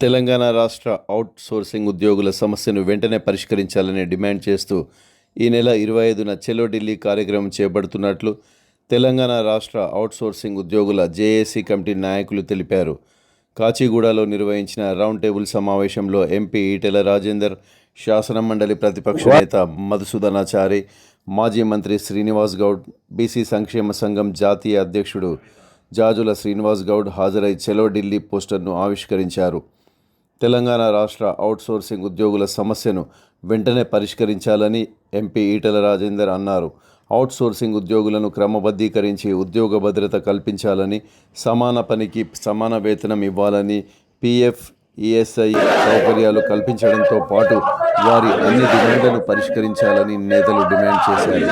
తెలంగాణ రాష్ట్ర out sourcing ఉద్యోగుల సమస్యను వెంటనే పరిష్కరించాలని డిమాండ్ చేస్తూ ఈ నెల 25న చెలో ఢిల్లీ కార్యక్రమం చేపడుతున్నట్లు తెలంగాణ రాష్ట్ర అవుట్ సోర్సింగ్ ఉద్యోగుల జేఏసీ కమిటీ నాయకులు తెలిపారు. కాచిగూడలో నిర్వహించిన రౌండ్ టేబుల్ సమావేశంలో ఎంపీ ఈటెల రాజేందర్, శాసనమండలి ప్రతిపక్ష నేత మధుసూదనాచారి, మాజీ మంత్రి శ్రీనివాస్ గౌడ్, బీసీ సంక్షేమ సంఘం జాతీయ అధ్యక్షుడు జాజుల శ్రీనివాస్ గౌడ్ హాజరై చెలో ఢిల్లీ పోస్టర్ను ఆవిష్కరించారు. తెలంగాణ రాష్ట్ర అవుట్ సోర్సింగ్ ఉద్యోగుల సమస్యను వెంటనే పరిష్కరించాలని ఎంపీ ఈటెల రాజేందర్ అన్నారు. అవుట్ సోర్సింగ్ ఉద్యోగులను క్రమబద్ధీకరించి ఉద్యోగ భద్రత కల్పించాలని, సమాన పనికి సమాన వేతనం ఇవ్వాలని, పీఎఫ్, ఈఎస్ఐ సౌకర్యాలు కల్పించడంతో పాటు వారి అన్ని డిమాండ్లను పరిష్కరించాలని నేతలు డిమాండ్ చేశారు.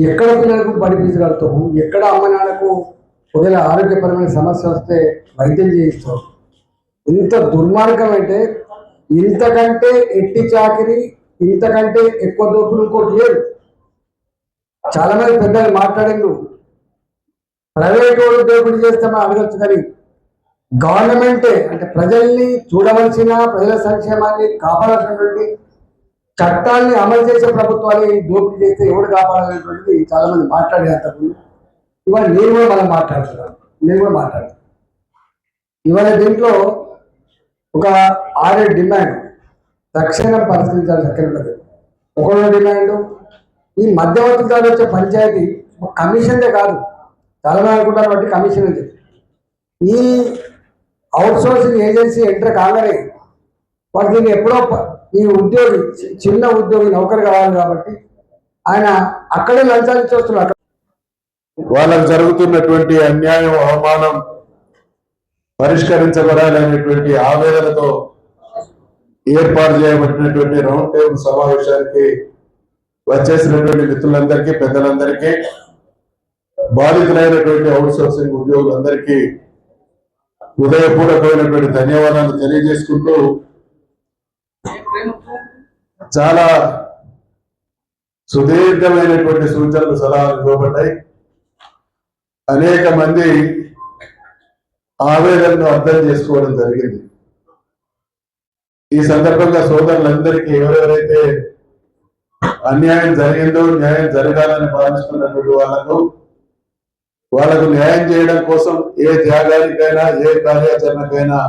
ఎక్కడ పిల్లలకు బడి ఫీజు కడతాము, ఎక్కడ అమ్మ నాన్నకు ఒకవేళ ఆరోగ్యపరమైన సమస్య వస్తే వైద్యం చేయిస్తాం. ఇంత దుర్మార్గం అంటే ఇంతకంటే ఎట్టి చాకిరి, ఇంతకంటే ఎక్కువ దోపుడు ఇంకోటి లేదు. చాలా మంది పెద్దలు మాట్లాడేందు ప్రైవేట్ వాళ్ళు దోపిడీ చేస్తామని అడగచ్చు, కానీ గవర్నమెంటే అంటే ప్రజల్ని చూడవలసిన, ప్రజల సంక్షేమాన్ని కాపాడాల్సినటువంటి చట్టాన్ని అమలు చేసే ప్రభుత్వాలు దోపిడీ చేస్తే ఎవరు కాపాడాలనేటువంటిది చాలా మంది మాట్లాడేంతకు ఇవాళ నేను కూడా మాట్లాడుతున్నాను. ఇవాళ దీంట్లో ఒక 6 డిమాండ్ తక్షణం పరిష్కరించాల్సి అక్కడ ఉన్నది. ఒకటో డిమాండ్, ఈ మధ్యవర్తుల ద్వారా వచ్చే పంచాయతీ కమిషన్దే కాదు, చాలా మంది అనుకుంటారు బట్టి కమిషన్ అని చెప్పి ఈ అవుట్ సోర్సింగ్ ఏజెన్సీ ఎంటర్ కాగానే వాడు దీన్ని ఎప్పుడో ఈ ఉద్యోగి చిన్న ఉద్యోగి నౌకరు కావాలి కాబట్టి ఆయన అక్కడే లంచాలు చూస్తున్నారు. వాళ్ళకు జరుగుతున్నటువంటి అన్యాయం, అవమానం పరిష్కరించబడాలి అనేటువంటి ఆవేదనతో ఏర్పాటు చేయబడినటువంటి రౌండ్ టేబుల్ సమావేశానికి వచ్చేసినటువంటి మిత్రులందరికీ, పెద్దలందరికీ, బాధితులైనటువంటి అవుట్ సోర్సింగ్ ఉద్యోగులందరికీ హృదయపూర్వకమైనటువంటి ధన్యవాదాలు తెలియజేసుకుంటూ, చాలా సుదీర్ఘమైనటువంటి సూచనలు, సలహాలు ఇవ్వబడ్డాయి. అనేక మంది ఆవేదనను అర్థం చేసుకోవడం జరిగింది. ఈ సందర్భంగా సోదరులందరికీ ఎవరెవరైతే అన్యాయం జరిగిందో, న్యాయం జరగాలని భావిస్తున్నటువంటి వాళ్ళకు న్యాయం చేయడం కోసం ఏ త్యాగానికైనా, ఏ కార్యాచరణకైనా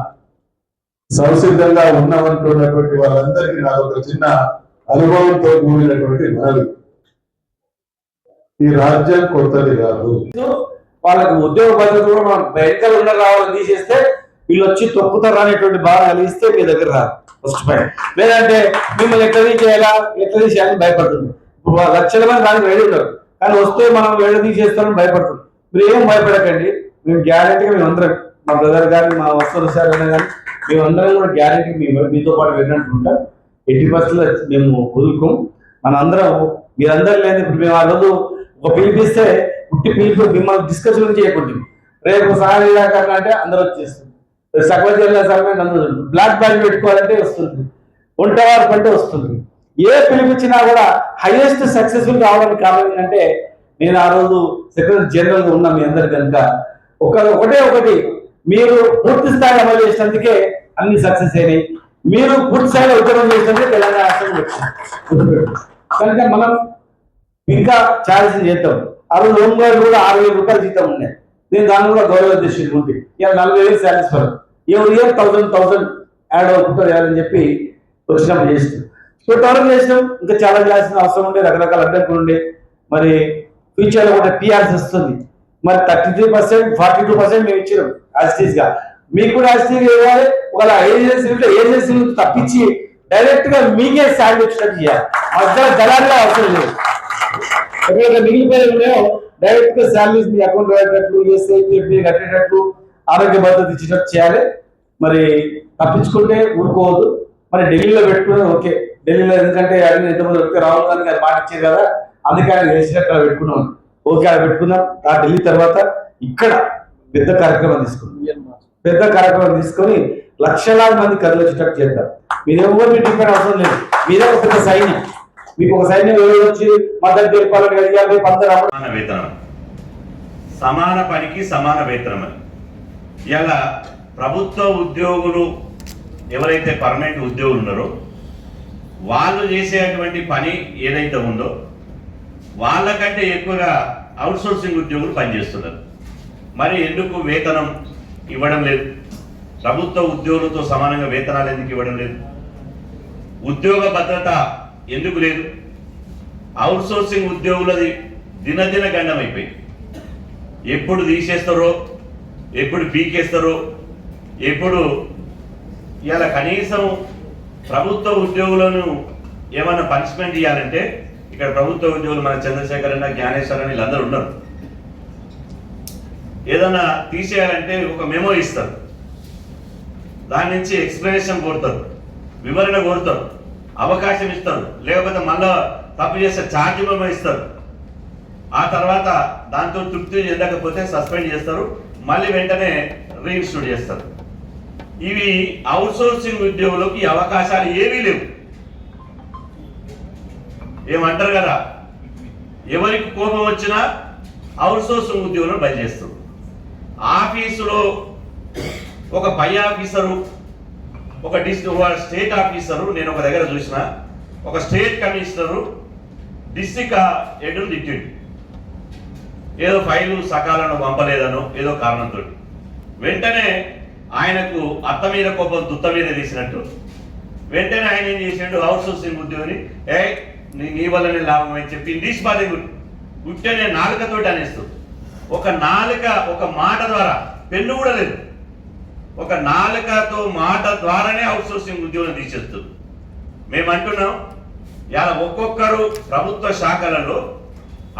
సంసిద్ధంగా ఉన్నామంటున్నటువంటి వాళ్ళందరికీ నాకు ఒక చిన్న అనుభవంతో కూడినటువంటి మనవి. ఈ రాజ్యం కొత్తది కాదు. వాళ్ళకు ఉద్యోగ భద్రత కూడా మనం బయటకు ఉన్న రావాలని తీసేస్తే వీళ్ళు వచ్చి తొక్కుతారు అనేటువంటి బాధ కలిగిస్తే మీ దగ్గర రాదు. First point. లేదంటే మిమ్మల్ని ఎట్లా తీసేయాలని భయపడుతుంది. ఇప్పుడు లక్షల మంది దానికి రెడీ ఉన్నారు, కానీ వస్తే మనం వేడి తీసేస్తామని భయపడుతుంది. మీరు ఏం భయపడకండి, మేము గ్యారెంటీగా మేమందరం, మా బ్రదర్ కానీ, మా వస్తువులు సార్ అయినా కానీ, మేమందరం కూడా గ్యారెంటీ మీతో పాటు వెళ్ళినట్టుంటాం. 80% మేము వదులుకోం. మనందరం మీరందరూ లేదు. ఇప్పుడు మేము ఆ రోజు ఒక పిలిపిస్తే పుట్టి పిలిపి మిమ్మల్ని డిస్కషన్ చేయకూడదు. రేపు సహాయం ఇలాకన్నా అంటే అందరూ వచ్చేస్తుంది. సకల జిల్లా సమయం అందరూ బ్లాక్ బ్యాగ్ పెట్టుకోవాలంటే వస్తుంది, వంటవారు అంటే వస్తుంది. ఏ పిలిపించినా కూడా హైయెస్ట్ సక్సెస్ఫుల్ కావడానికి కారణం ఏంటంటే, నేను ఆ రోజు సెక్రటరీ జనరల్గా ఉన్నా మీ అందరు కనుక ఒకటి మీరు పూర్తి స్థాయి అమలు చేసినందుకే అన్ని సక్సెస్ అయినాయి. మీరు పూర్తి స్థాయిలో ఉద్యోగం చేసినందుకే తెలంగాణ రాష్ట్రం వచ్చింది కనుక మనం ఇంకా ఛాలెంజ్ చేద్దాం. ఆ రోజు హోంగార్డు కూడా 6,000 రూపాయలు జీతం ఉన్నాయి. నేను దాన్ని కూడా గౌరవ అధ్యక్షుడు ఉంది. ఇలా 40,000 సాటిస్ఫై ఎవరి ఇయర్ 1000 యాడ్ అవుతుంటారు అని చెప్పి వచ్చినప్పుడు చేస్తాం. ఇంతవరకు చేసినాం. ఇంకా చాలా చేయాల్సిన అవసరం ఉండే, రకరకాల అడ్డంకులు ఉండే. మరి ఫ్యూచర్ లో కూడా టీఆర్ఎస్ వస్తుంది. మరి 33%, 42% మేము ఇచ్చినాం యాజిటీస్ గా. మీకు కూడా యాజిటీస్ ఇవ్వాలి. ఒకవేళ ఏజెన్సీ తప్పించి డైరెక్ట్ గా మీకే శాలరీ వచ్చినట్టు చేయాలి. మధ్య దళాలుగా అవసరం లేదు. ఎక్కడైనా మిగిలిపోయి ఉన్నాయో డైరెక్ట్ గా శాలరీస్ మీ అకౌంట్ పెట్టేటట్లు, కట్టేటట్లు, ఆరోగ్య భద్రత ఇచ్చినట్టు చేయాలి. మరి తప్పించుకుంటే ఊరుకోవద్దు. మరి ఢిల్లీలో పెట్టుకునే ఓకే, ఢిల్లీలో ఎందుకంటే అడిగిన ఎంతమంది వస్తే రాహుల్ గాంధీ గారు మాట ఇచ్చారు కదా, అందుకే ఆయన వేసినట్టు అలా పెట్టుకున్నాం. ఓకే, అలా పెట్టుకుందాం. ఆ ఢిల్లీ తర్వాత ఇక్కడ పెద్ద కార్యక్రమం తీసుకొని లక్షలాది మంది కదిలి వచ్చేటట్టు చేద్దాం. మీరెవరిని డిపెండ్ అవసరం లేదు. మీరే ఒక పెద్ద సైన్యం. మీకు ఒక సైన్యం ఎవరు వచ్చి మద్దతు తెలిపాలని కదా మీ పందరు సమాన వేతనం, సమాన పనికి సమాన వేతనం అని. ఇలా ప్రభుత్వ ఉద్యోగులు ఎవరైతే పర్మనెంట్ ఉద్యోగులు ఉన్నారో వాళ్ళు చేసేటువంటి పని ఏదైతే ఉందో వాళ్ళకంటే ఎక్కువగా అవుట్సోర్సింగ్ ఉద్యోగులు పనిచేస్తున్నారు. మరి ఎందుకు వేతనం ఇవ్వడం లేదు? ప్రభుత్వ ఉద్యోగులతో సమానంగా వేతనాలు ఎందుకు ఇవ్వడం లేదు? ఉద్యోగ భద్రత ఎందుకు లేదు? అవుట్సోర్సింగ్ ఉద్యోగులది దినదిన గండం అయిపోయింది. ఎప్పుడు తీసేస్తారో, ఎప్పుడు పీకేస్తారో, ఎప్పుడు ఇలా కనీసం ప్రభుత్వ ఉద్యోగులను ఏమైనా పనిష్మెంట్ ఇవ్వాలంటే ఇక్కడ ప్రభుత్వ ఉద్యోగులు మన చంద్రశేఖర్ అన్న, జ్ఞానేశ్వర్ అని వీళ్ళందరూ ఉన్నారు. ఏదన్నా తీసేయాలంటే ఒక మెమో ఇస్తారు, దాని నుంచి ఎక్స్ప్లెనేషన్ కోరుతారు, వివరణ కోరుతారు, అవకాశం ఇస్తారు, లేకపోతే మళ్ళా తప్పు చేస్తే ఛార్జ్ మెమో ఇస్తారు. ఆ తర్వాత దాంతో తృప్తి చెందకపోతే సస్పెండ్ చేస్తారు, మళ్ళీ వెంటనే రీఇన్స్టిట్యూట్ చేస్తారు. ఇవి అవుట్సోర్సింగ్ ఉద్యోగులకు ఈ అవకాశాలు ఏవీ లేవు. ఏమంటారు కదా, ఎవరికి కోపం వచ్చినా అవుట్సోర్సింగ్ ఉద్యోగులను పనిచేస్తారు. ఆఫీసులో ఒక పై ఆఫీసరు, ఒక స్టేట్ ఆఫీసరు, నేను ఒక దగ్గర చూసిన ఒక స్టేట్ కమిషనరు డిస్ట్రిక్ట్ హెడ్ను తిట్టిండు. ఏదో ఫైలు సకాలంలో పంపలేదనో ఏదో కారణంతో వెంటనే ఆయనకు అత్త మీద కోపం దుత్త మీద తీసినట్టు వెంటనే ఆయన ఏం చేసాడు, అవుట్సోర్సింగ్ ఉద్యోగిని నీ వల్లనే లాభం అని చెప్పి ఇంగ్లీష్ బాధ ఉట్టనే నాలుకతోటి అనేస్తూ, ఒక నాలుక ఒక మాట ద్వారా, పెన్ను కూడా లేదు, ఒక నాలుకతో మాట ద్వారానే అవుట్సోర్సింగ్ ఉద్యోగం తీసేస్తూ మేము అంటున్నాం. ఇలా ఒక్కొక్కరు ప్రభుత్వ శాఖలలో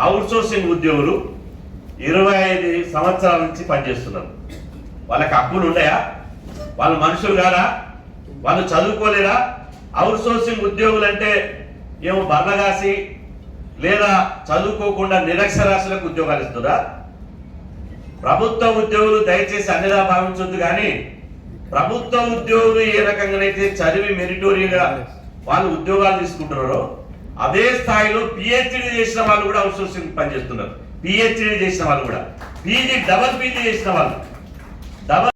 అవుట్సోర్సింగ్ ఉద్యోగులు 25 సంవత్సరాల నుంచి పనిచేస్తున్నారు. వాళ్ళకి హక్కులు ఉన్నాయా? వాళ్ళు మనుషులు కాదా? వాళ్ళు చదువుకోలేరా? అవుట్సోర్సింగ్ ఉద్యోగులు అంటే ఏమో బర్లగాసి లేదా చదువుకోకుండా నిరక్షరాస్యులకు ఉద్యోగాలు ఇస్తురా? ప్రభుత్వ ఉద్యోగులు దయచేసి అన్నిలా భావించొద్దు. కానీ ప్రభుత్వ ఉద్యోగులు ఏ రకంగానైతే చదివి మెరిటోరియల్గా వాళ్ళు ఉద్యోగాలు తీసుకుంటున్నారో అదే స్థాయిలో పిహెచ్డి చేసిన వాళ్ళు కూడా అవుట్సోర్సింగ్ పనిచేస్తున్నారు. పిహెచ్డి చేసిన వాళ్ళు కూడా, పీజీ డబల్ పీజీ చేసిన వాళ్ళు, డబల్